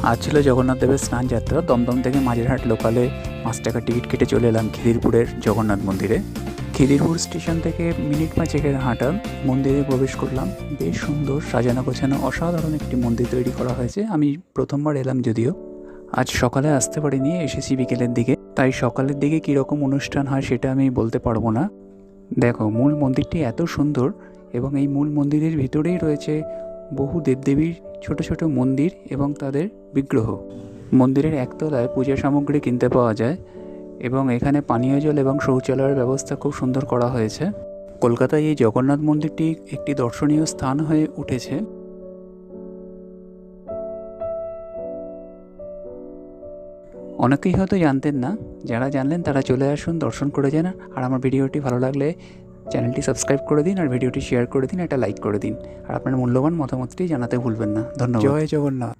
আজ ছিল জগন্নাথ দেবের স্নান যাত্রা। দমদম থেকে মাঝেরহাট লোকালে 5 টাকার টিকিট কেটে চলে এলাম খিদিরপুরের জগন্নাথ মন্দিরে। খিদিরপুর স্টেশন থেকে মিনিট 5 হাঁটা মন্দিরে প্রবেশ করলাম। বেশ সুন্দর সাজানো গোছানো অসাধারণ একটি মন্দির তৈরি করা হয়েছে। আমি প্রথমবার এলাম যদিও। আজ সকালে আসতে পারিনি, এসেছি বিকেলের দিকে, তাই সকালের দিকে কীরকম অনুষ্ঠান হয় সেটা আমি বলতে পারবো না। দেখো, মূল মন্দিরটি এত সুন্দর এবং এই মূল মন্দিরের ভিতরেই রয়েছে বহু দেবদেবীর ছোট ছোট মন্দির এবং তাদের বিগ্রহ। মন্দিরের একতলায় পূজা সামগ্রী কিনতে পাওয়া যায় এবং এখানে পানীয় জল এবং শৌচালয়ের ব্যবস্থা খুব সুন্দর করা হয়েছে। কলকাতায় এই জগন্নাথ মন্দিরটি একটি দর্শনীয় স্থান হয়ে উঠেছে। অনেকেই হয়তো জানতেন না, যারা জানলেন তারা চলে আসুন, দর্শন করে যান। আর আমার ভিডিওটি ভালো লাগলে চ্যানেলটি সাবস্ক্রাইব করে দিন আর ভিডিওটি শেয়ার করে দিন, একটা লাইক করে দিন। আর আপনার মূল্যবান মতামতটি জানাতে ভুলবেন না। ধন্যবাদ। জয় জগন্নাথ।